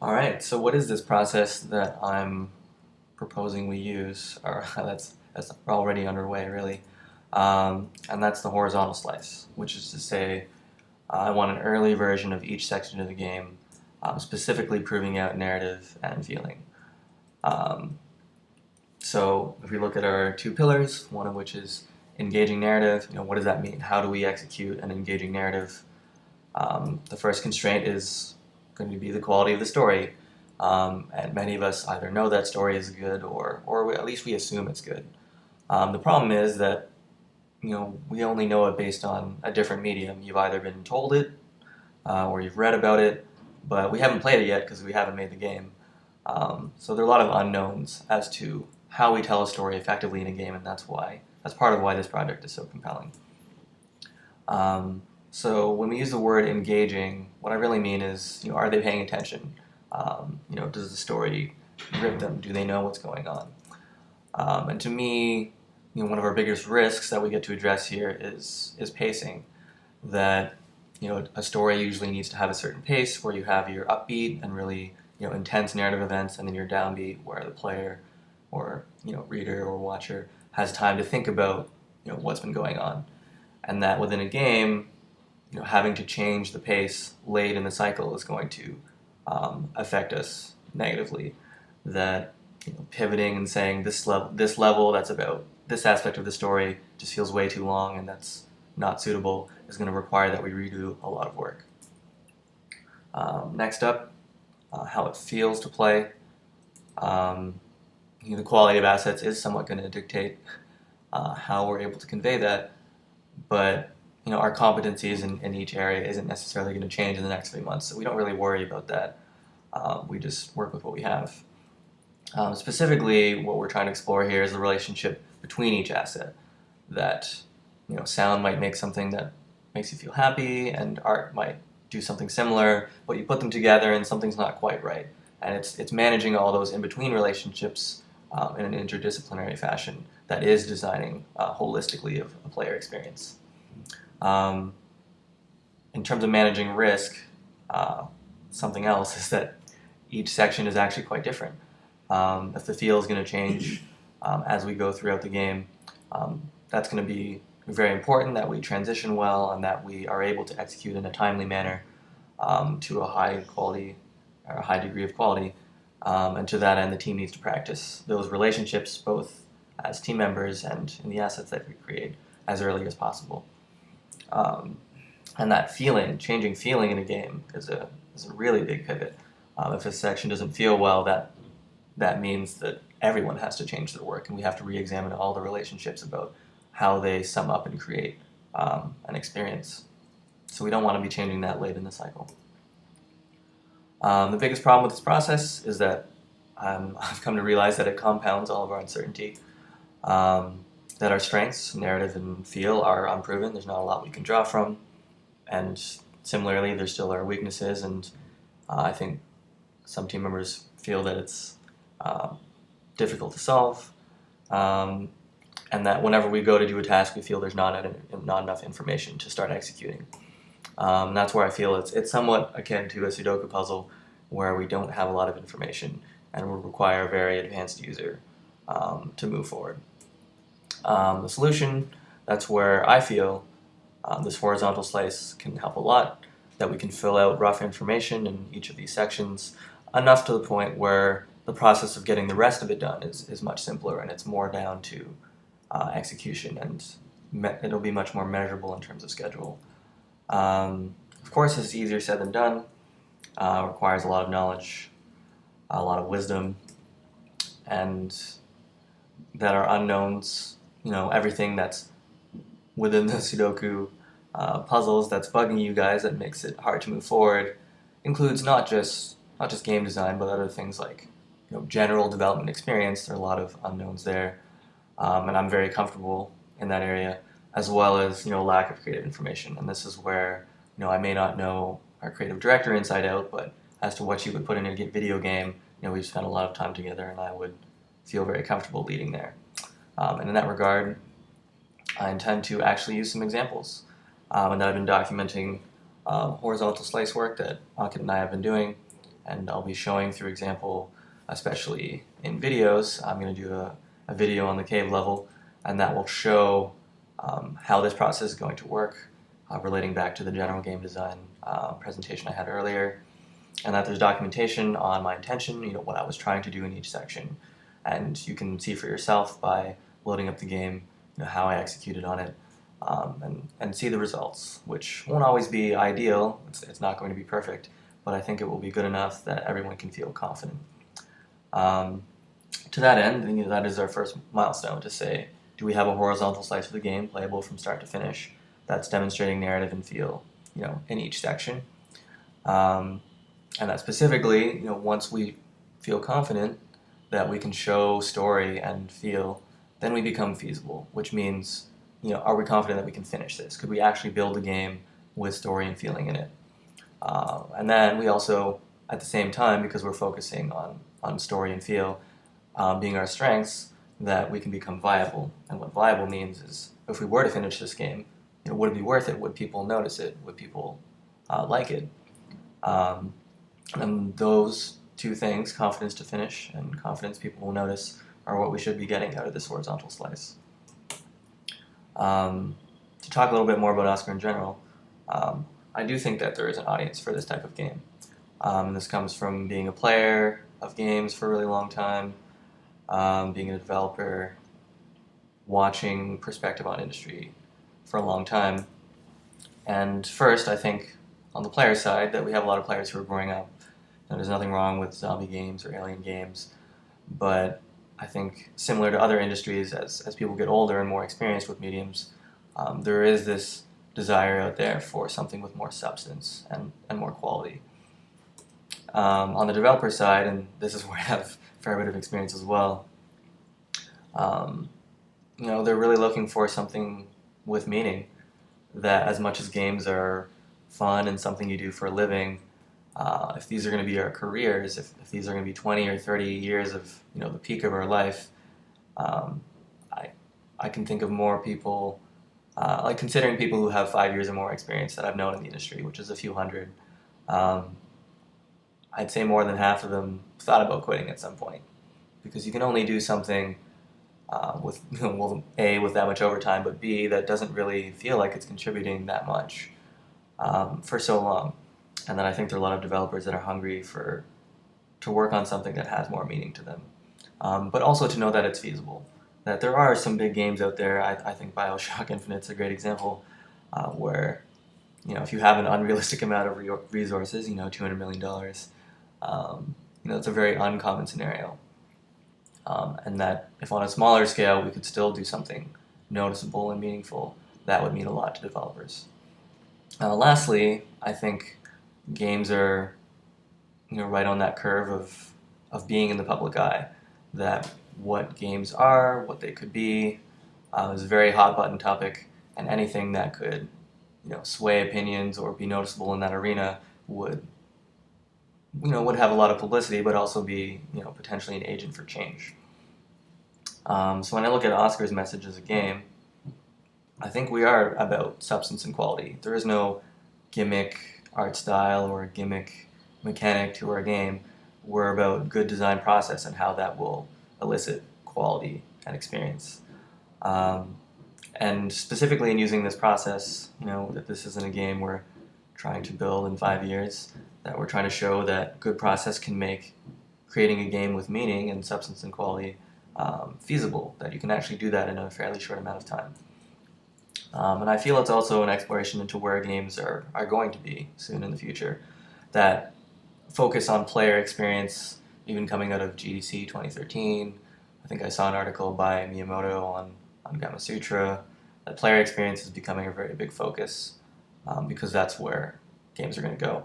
All right, so what is this process that I'm proposing we use, or that's already underway, really? And that's the horizontal slice, which is to say, I want an early version of each section of the game, specifically proving out narrative and feeling. Um, so if we look at our two pillars, one of which is engaging narrative, what does that mean? How do we execute an engaging narrative? The first constraint is going to be the quality of the story. And many of us either know that story is good or at least we assume it's good. The problem is that we only know it based on a different medium. You've either been told it or you've read about it, but we haven't played it yet because we haven't made the game. So there are a lot of unknowns as to how we tell a story effectively in a game, and that's part of why this project is so compelling. Um, so when we use the word engaging, what I really mean is, are they paying attention? Does the story grip them? Do they know what's going on? And to me, one of our biggest risks that we get to address here is pacing. That a story usually needs to have a certain pace where you have your upbeat and really intense narrative events, and then your downbeat where the player or reader or watcher has time to think about what's been going on, and that within a game, having to change the pace late in the cycle is going to affect us negatively. That pivoting and saying this level that's about this aspect of the story just feels way too long and that's not suitable is going to require that we redo a lot of work. Next up, how it feels to play. Um, the quality of assets is somewhat going to dictate how we're able to convey that, but our competencies in each area isn't necessarily going to change in the next 3 months, so we don't really worry about that. We just work with what we have. Specifically, what we're trying to explore here is the relationship between each asset. That sound might make something that makes you feel happy, and art might do something similar, but you put them together and something's not quite right. And it's managing all those in between relationships in an interdisciplinary fashion that is designing holistically of a player experience. Um, in terms of managing risk, uh, something else is that each section is actually quite different. If the feel is going to change as we go throughout the game, that's going to be very important that we transition well and that we are able to execute in a timely manner to a high quality or a high degree of quality. And to that end, the team needs to practice those relationships both as team members and in the assets that we create as early as possible. Um, and that changing feeling in a game is a really big pivot. If a section doesn't feel well, that means that everyone has to change their work, and we have to re-examine all the relationships about how they sum up and create an experience. So we don't want to be changing that late in the cycle. The biggest problem with this process is that I've come to realize that it compounds all of our uncertainty. That our strengths, narrative and feel, are unproven. There's not a lot we can draw from, and similarly, there still are weaknesses. And I think some team members feel that it's uh, difficult to solve, um, and that whenever we go to do a task, we feel there's not enough information to start executing. That's where I feel it's somewhat akin to a Sudoku puzzle, where we don't have a lot of information and will require a very advanced user to move forward. The solution, that's where I feel this horizontal slice can help a lot, that we can fill out rough information in each of these sections, enough to the point where the process of getting the rest of it done is much simpler and it's more down to execution, and it'll be much more measurable in terms of schedule. Of course, this is easier said than done. Requires a lot of knowledge, a lot of wisdom, and that are unknowns. Everything that's within the Sudoku puzzles that's bugging you guys that makes it hard to move forward includes not just game design, but other things like general development experience. There are a lot of unknowns there, and I'm very comfortable in that area, as well as lack of creative information. And this is where I may not know our creative director inside out, but as to what you would put in a video game, we've spent a lot of time together, and I would feel very comfortable leading there. And in that regard, I intend to actually use some examples, and that I've been documenting horizontal slice work that Ankit and I have been doing, and I'll be showing through example, especially in videos. I'm going to do a video on the cave level, and that will show how this process is going to work, relating back to the general game design presentation I had earlier, and that there's documentation on my intention, what I was trying to do in each section, and you can see for yourself by loading up the game, how I executed on it, and see the results, which won't always be ideal. It's not going to be perfect, but I think it will be good enough that everyone can feel confident. To that end, that is our first milestone, to say, do we have a horizontal slice of the game playable from start to finish that's demonstrating narrative and feel, in each section. And that specifically, once we feel confident that we can show story and feel, then we become feasible, which means, are we confident that we can finish this? Could we actually build a game with story and feeling in it? And then we also, at the same time, because we're focusing on story and feel being our strengths, that we can become viable. And what viable means is, if we were to finish this game, would it be worth it? Would people notice it? Would people like it? And those two things, confidence to finish and confidence people will notice, are what we should be getting out of this horizontal slice. To talk a little bit more about Oscar in general, I do think that there is an audience for this type of game. This comes from being a player of games for a really long time, being a developer, watching perspective on industry for a long time. And first, I think on the player side that we have a lot of players who are growing up. There's nothing wrong with zombie games or alien games, but I think similar to other industries, as people get older and more experienced with mediums, there is this desire out there for something with more substance and more quality. On the developer side, and this is where I have a fair bit of experience as well, they're really looking for something with meaning, that as much as games are fun and something you do for a living, if these are going to be our careers, if these are going to be 20 or 30 years of the peak of our life, I can think of more people, like considering people who have 5 years or more experience that I've known in the industry, which is a few hundred. I'd say more than half of them thought about quitting at some point, because you can only do something with well, A, with that much overtime, but B, that doesn't really feel like it's contributing that much for so long. And then I think there are a lot of developers that are hungry to work on something that has more meaning to them, but also to know that it's feasible. That there are some big games out there. I think BioShock Infinite's a great example, where if you have an unrealistic amount of resources, $200 million, it's a very uncommon scenario. And that if on a smaller scale we could still do something noticeable and meaningful, that would mean a lot to developers. Lastly, I think games are right on that curve of being in the public eye. That what games are, what they could be, is a very hot button topic, and anything that could sway opinions or be noticeable in that arena would have a lot of publicity, but also be potentially an agent for change. So when I look at Oscar's message as a game, I think we are about substance and quality. There is no gimmick art style or gimmick mechanic to our game. We're about good design process and how that will elicit quality and experience. And specifically in using this process, that this isn't a game we're trying to build in 5 years, that we're trying to show that good process can make creating a game with meaning and substance and quality feasible, that you can actually do that in a fairly short amount of time. And I feel it's also an exploration into where games are going to be soon in the future, that focus on player experience, even coming out of GDC 2013. I think I saw an article by Miyamoto on Gamasutra, that player experience is becoming a very big focus, because that's where games are going to go.